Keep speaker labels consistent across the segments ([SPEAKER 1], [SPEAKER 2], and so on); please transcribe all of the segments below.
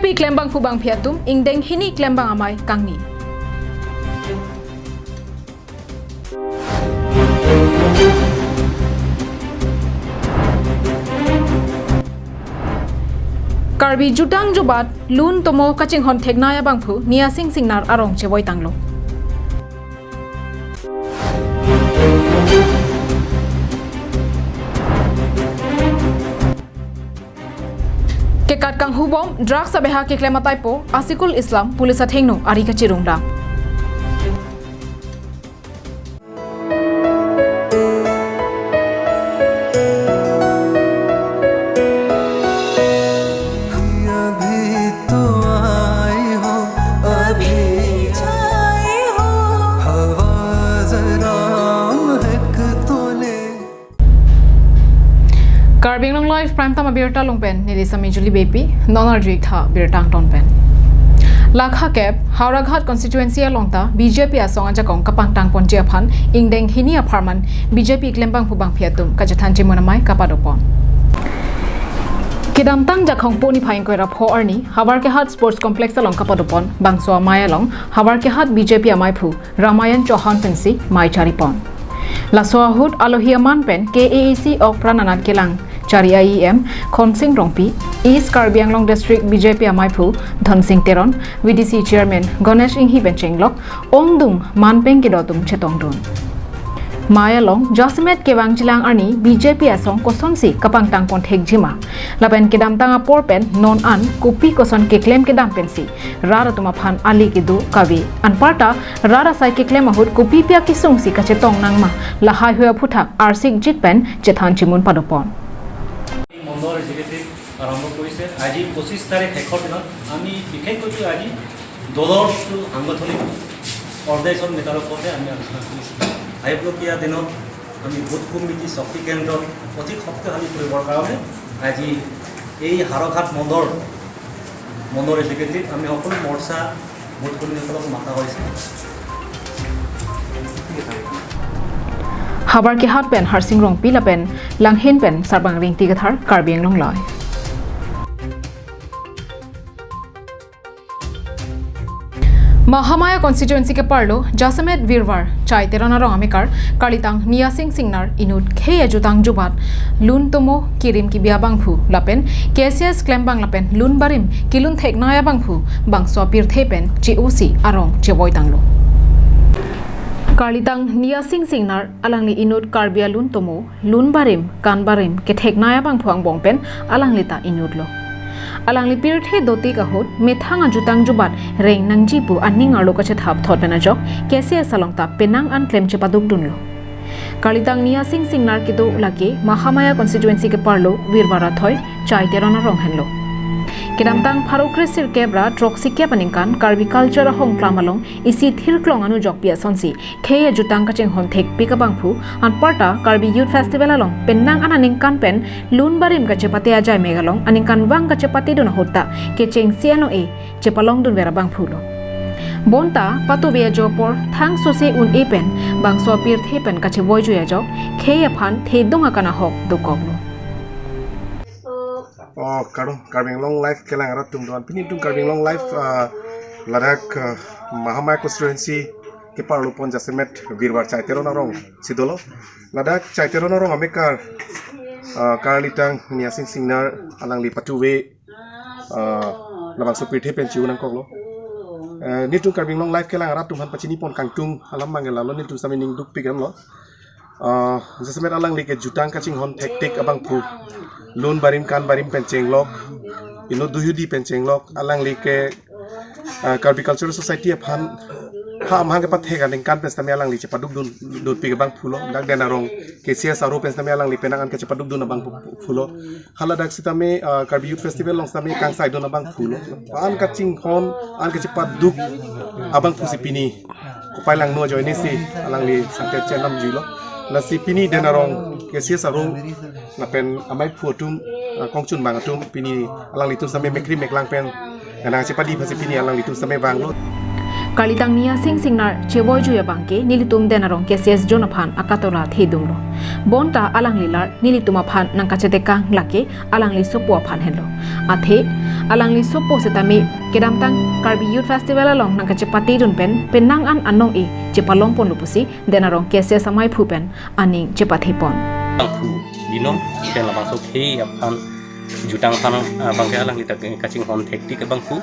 [SPEAKER 1] BJP klembang fubang phiatum ingdeng hini klembang amai kangni Karbi jutang jubat lun tomo kaching hon thegnaya bangphu nia sing singnar arong chewoi tanglo Kekat kang hubom drugs abeha ke klematai po asikul Islam pulis athengnu ari ka chirungda Karbing long life prime time abirta longpen nilisami juli bepi nonar jik tha birtang ton pen Lakha kep Hauraghat constituency alongta BJP asong aja kong kapang tang pon japhan ingdeng hini apartment BJP klembang phubang phiatum kajathan chimonamai kapadopon Kidam tang jakhong poni phaing koira pho arni Hawarkehat sports complex along kapadopon bangso amai along Hawarkehat BJP amai phu Ramayan Chauhan pensi mai charipon Lasoahut alohiaman pen KAC ok prananat kelang Chari IEM Khonsing Rongpi East Karbi Anglong District BJP Amaipu Dhonsing Teron VDC Chairman Ganesh Inghi Benchenglok Ongdung Manpeng Kidotum Chetongdun Mayalong Jasimet Kewang Chilang Arni BJP Asong Kosonsi Kapang Tangpon Thegjima Laben Kedam Tanga Porpen Non An Kupi Koson Keklem Kedam Pensi Rara Tumaphan Ali Kidu Kavi Anparta Rara Sai Keklem Ahut Kupi Pia Kisungsi Kachetong Nangma Lahai Hua Puthak Arsik Jitpen Chethan Chimun Padopon
[SPEAKER 2] মনৰ এক্সিকিউটিভ আৰম্ভ কৰিছে আজি 25 তাৰিখ শেষৰ দিনত আমি বিশেষকৈ আজি দলৰ সাংগঠনিক অৰ্ডাইজৰ নেতাৰ ওপৰতে আমি আলোচনা কৰিছোঁ আহিবলগীয়া দিনত আমি বুথ কমিটি শক্তি কেন্দ্ৰ অধিক শক্তিশালী কৰিবৰ কাৰণে আজি এই হাৰঘাট মনৰ এক্সিকিউটিভ আমি সকলো মৰ্চা বুথ কমিটিসকলক মাতা হৈছে
[SPEAKER 1] Hawarkehat pen Harsing Rong Pila pen Langhen pen Sarbang Ring Tigathar Karbi Anglong Loy Mahamaya constituency ke parlo Jasamet Virwar Chai Terana Rong Amikar Kalitang Nia Sing Singnar Inut Khey Ajutang Jubat Lun Tomo Kirim Kibia Bangphu Lapen KCS Klembang Lapen Lun Barim Kilun Thegnaya Bangphu Bangso Pir Thepen COC Arong Chewoi Tanglo Kalitang Nia Sing Singnar alangli inut Karbia Lun Tomo Lun Barim Kan Barim ke Thegnaya Bang Phuang Bongpen alangli ta inut lo alangli pirthe doti kahut methanga jutang jubat reng nangjipu aning arlo kache thap thot bena jok kese salong ta penang an claim che paduk dun lo Kalitang Nia Sing Singnar kitu lake Mahamaya constituency ke parlo Virwara thoi Chai Terona Rong henlo Kedamtang Pharokresir Kebra Troxike Paningkan Karbi Culture Hong Klamalong isi thirklong anu jokpia sonsi Khey jutang kacheng hon thek pikabangphu anparta Karbi Youth Festival along pennang ananingkan pen Lun Barim kachepate ajai megalong aningkan wang kachepate dun hotta kecheng siano e chepalong dun vera bangphulo Bonta patovia jopor thang sose un e pen bangso pir the pen kache boijoya jok Khey aphan thedunga kana hok dokoglo
[SPEAKER 3] Oh, Karbing long life kelang arat tumduan pini tum Karbing long life ladak Mahamaya constituency ke parlupon Jasemet Virwar Chai Terona Rong sidolo ladak Chai Terona Rong amekar Karlitang Nia Sing Singnar alang li patuwe labang supir the pensiu nang koklo ni tum Karbing long life kelang arat tumhan pachini pon kangtung alam mangela lo ni tum samining duk pigam lo Jasemet alang li ke jutang kaching hon hektik abang phu Lun Barim Kan Barim Pencenglok Ino Duyudi Pencenglok Alang Like Karbi Cultural Society aphan ha amhang ke pathe kan kan pensame alang li cepaduk dun pi bang phulo dak dena rong KCS aro pensame alang li penangan ke cepaduk dun bang phulo hala dak sitame Karbi Youth Festival long sitame kang sai dun bang phulo an ka ching hon an ke cepaduk abang pusipini ko pailang no join si alang li sate chenam jilo la sipini dena rong KCS aro na pen amai phutum kongchun bang atum pini alang li tu same mekri meklang pen ana cepadi phasi pini alang li tu same bang lo
[SPEAKER 1] Kalitang niya singnar chevoy juya bangke nilitum denarong KCS Jonaphan akatola thedumlo. Bonta alang lilar nilitum aphan nang kachetekang lake alang li sopo aphan henlo. Athe alang li sopo setami kedamtang Karbi Youth Festival along nang kacepati dun penang an anong e cepalong pon lupusi denarong KCS samai phupen aning cepathipon.
[SPEAKER 4] Bangku binom ken labang so ke aphan jutang panang bangke alang li tak kacing hon tekti ke bangku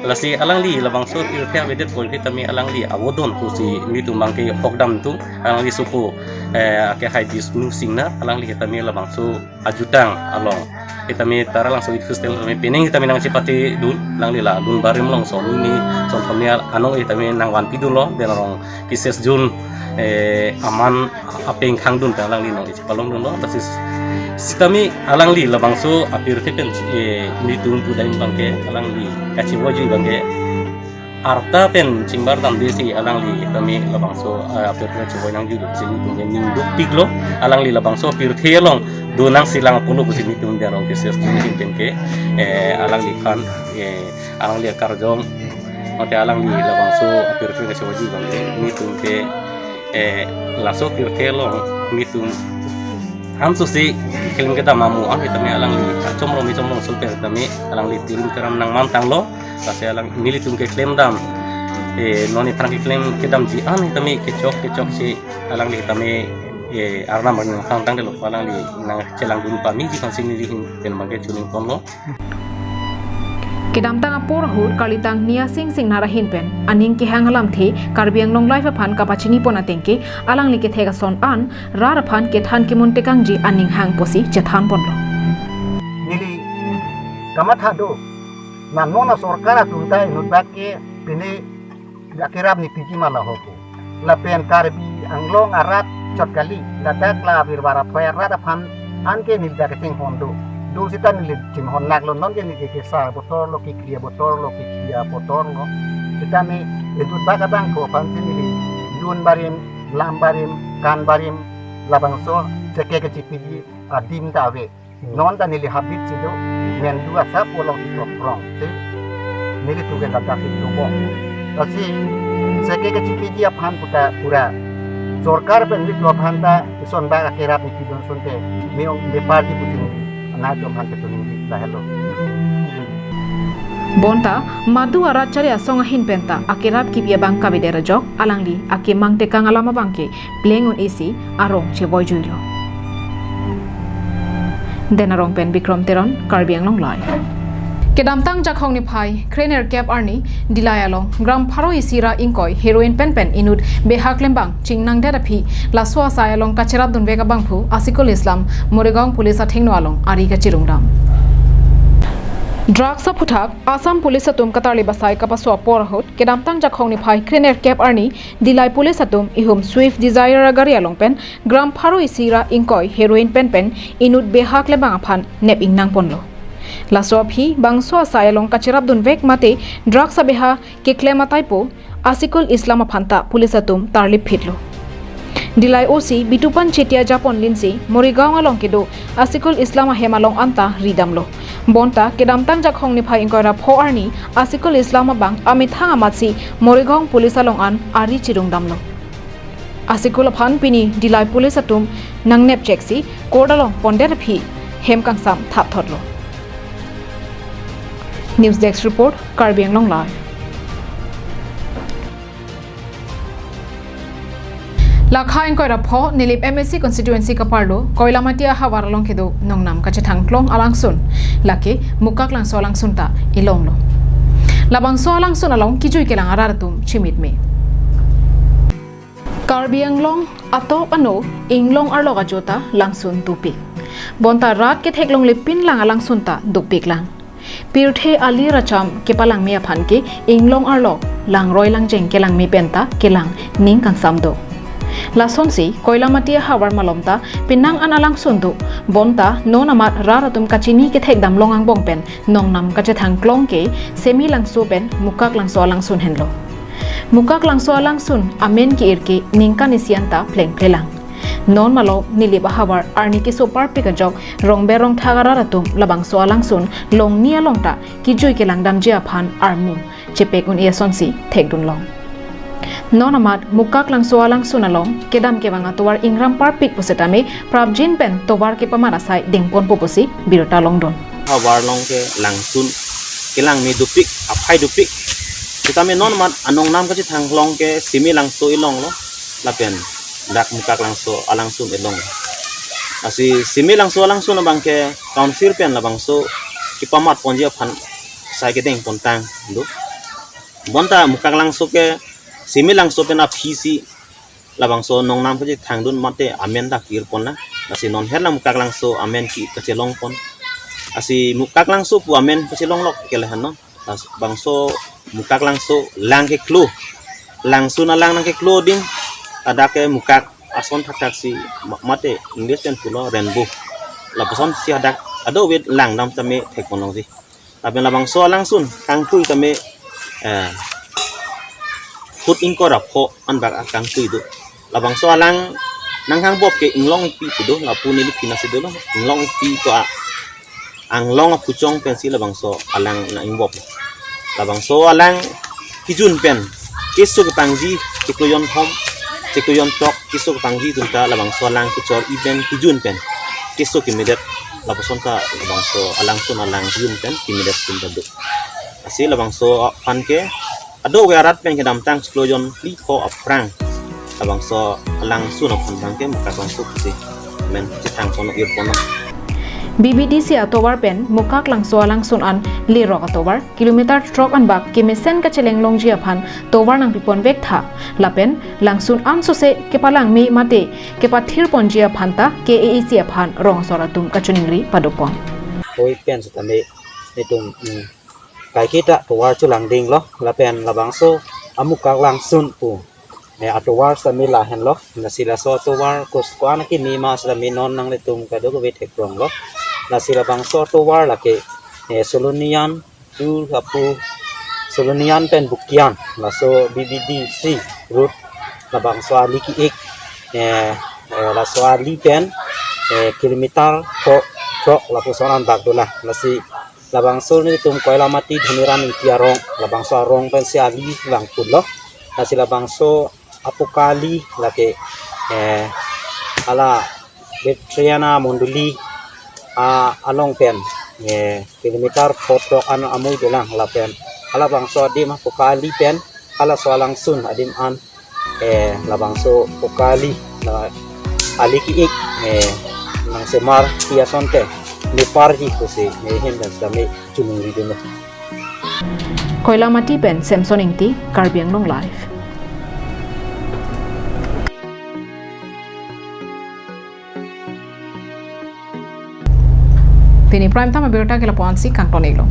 [SPEAKER 4] lasi alang li labang so irpia vedet pol tami alang li awodon ku si mi tu bangke hokdam tu alang li supo ke hai dis nu singna alang li tami labang so ajutang along tami tara langsung itu sistem tami pening tami nang cipati dun lang li la dun barim long so ni so tami anong tami nang wan pidun lo denarong kises jun aman apeng khang dun alang li nong cipalong dun lo tasis Sikami alang li labang so apir tepen ni tun tu daim bangke alang li kaci wajui bangke arta pen cingbar tam desi alang li kami labang so apir tepen coba nang judu sini tu ning duk piglo alang li labang so apir thelong donang silang pulu sini tu darong keses ni penke alang li kan alang li karjong mate alang li labang so apir tepen coba wajui bangke ni tu ke laso apir thelong ni tu ham susi kilim kita mamu ang kita mi alang li comrong sulper kami alang li tirim keram nang mantang lo kasi alang mili tum ke claim dam noni trang ke claim kedam ji an kita mi kecok si alang li kita mi arna mang tang de lo alang li nang celang dun pa mi di kan sini di ken mangke chuling kon lo
[SPEAKER 1] Kedamtang apur hur kalitang niya sing narahin pen aning ki hangalam the karbiang long life phan kapachini pona tengke alang like thega son an rar phan ke than ki munte kangji aning hang posi chethan ponlo
[SPEAKER 5] nili kamatha do nan mona sorkara tuntai nutbake pini akirab ni piji mala hoku la pen karbi anglong arat chotkali la dakla virbara payara phan anke nil bake ting hondo do sita nil tim hon nak lo non ke ni ke sa botol lo ki kriya botol lo ki kriya botol lo sita mi entut baga bang ko pan nili lun barim lam barim kan barim labang so seke ke cipiji adim tawe non ta nili habit sido men dua sa polo ki prong te nili tu gen lata fi do bong kasi seke ke cipiji aphan puta pura sorkar pen wit lo phanta son ba akirap ni pidon sonte meong de party putin na jom han ketuning la hello
[SPEAKER 1] Bonta madu aracari asong ahin penta akirap kipia bangka bedera jok alangli ake mangte kang alama bangke plengun isi arong chevoy juilo denarong pen bikrom teron karbiang long lai kedamtang jakhong ni phai krener cap arni dilayalong gram pharo isira ingkoi heroin pen inut behak lembang chingnang da phi laswa sayalong kacherap dun bega bangphu asikul islam moregaon police athengno along ari ka chirungram Drugs sa puthak Assam Police atum katarli basai kapaswa porhot kedamtang jakhong ni phai krener cap arni dilai police atum ihum swift desire agari along pen gram pharo isira ingkoi heroin pen inut behak lebang aphan nep ingnang ponlo Lasophi bangso sayalong kachirap dun vek mate drugs abeha ke klema taipo asikul islam phanta police atum tarlip phitlo Dilai OC bitupan chetia japon linsi morigaon along kedo asikul islam hemalong anta ridamlo bonta kedamtang jakhong ni phai ingkora pho arni asikul islam bang amithang amatsi morigaon police along an ari chirungdamlo asikul phan pini dilai police atum nangnep cheksi kodalong ponder phi hemkangsam thap thotlo News Desk report Karbi Anglong Live Lakha ingkoi rapho nilip MSC constituency kaparlo koilamatia hawaralong kedo nongnam kachetangklong alangsun lake mukak langso alangsunta ilonglo labangso alangsun along kijui kelang araratum chimitme Karbi Anglong ato ano inglong arloga jota langsun tupik bonta rat ke theklong lipin lang alangsunta dupik lang Pirthe ali racham kepalang mea phanke inglong arlo lang roi lang jeng kelang mi penta kelang ning kang samdo Lasonsi koilamatia hawar malomta pinang analang sundu bonta non amat raratum kachini ke thekdam longang bongpen nongnam kachethang klongke semi langsu pen mukak langso alangsun henlo mukak langso alangsun amen ki irke ningkan isianta pleng plelang non malo niliba hawar arni ki super pikajok rongberong thagaratum labang so alangsun long nia longta ki jui ke langdam jia phan armu chepek un esonsi thekdun long Nonamat mukak lang sunalong kedam ke banga towar ingram parpik pusetame prabjin pen towar ke pamarasai dingpon pupusi birta longdon.
[SPEAKER 6] War long ke langsun kilang mi dupik apai dupik kita me non mat anong nam kasi thang long ke simi lang so ilong lo lapen dak muka lang so alang sun ilong asi simi lang so alang sun bang ke kaun fir pen la bang so kipamat ponjia phan sai ke deng pontang do bonta muka lang so ke simi lang so pen a phisi la bang so nong nam kasi thang dun mate amen dak kir pon na asi non her la muka lang so amen ki kasi long pon asi mukak langso pu amen pasi longlok kelehan no bangso mukak langso lang ke klo langso na lang ke klo ding ada ke mukak ason thak si mate english ten pulo rainbow la pason si ada wit lang dam tame thekonong si tapi la bangso langsun kang tui tame put in ko rapho an bak kang tui do la bangso lang nang hang bob ke inglong pi do la pu ni pinasi do inglong pi ko ang long of puchong pen si labang so alang na ingbop labang so alang kijun pen kisu ke pangji cikuyon hom cikuyon tok kisu ke pangji tunta labang so alang kuchor event kijun pen kisu ke medet labason ka labang so alang so alang kijun pen kimedet tunta do asi labang so pan ke ado wearat pen ke damtang cikuyon li ko aprang labang so alang so na pan ke muka lang so si men citang kono irpono
[SPEAKER 1] BBDC atowar pen mukak lang sun an lirok atowar kilometer trok an bak kimesen ka cheleng longji aphan towar nang pipon vek tha lapen langsun an sose kepalang mi mate kepathir ponji aphan ta KAC aphan rong soratum kachuningri padopon
[SPEAKER 7] oi pen satame netung kai kita towar chulang ding lo lapen labangso amukak langsun pu ne atowar samila hen lo nasila so towar koskwana ki mi ma sa mi non nang netung ka do vet ekrong lo nasila bang so towar lake solonian tu hapu solonian pen bukian laso BBDC root labang so ali ki ek la so ali pen kilometer ko trok lapu sonan bagdola lasi labang so ni tum koila mati dhuniran tiarong labang so rong pen si ali lang pulo nasila bang so apokali lake ala Betriana Monduli along pen kilometer foto an amoy dolang lapen ala bang so adim apokali pen ala so langsun adim an labang so pokali na aliki ik nang semar tia sonte ni parji ko si hin dan dami chunung ri dino
[SPEAKER 1] koila mati pen Samson ingti Karbiang Long Live Tini prime time berita kila ponsi kanton iglo.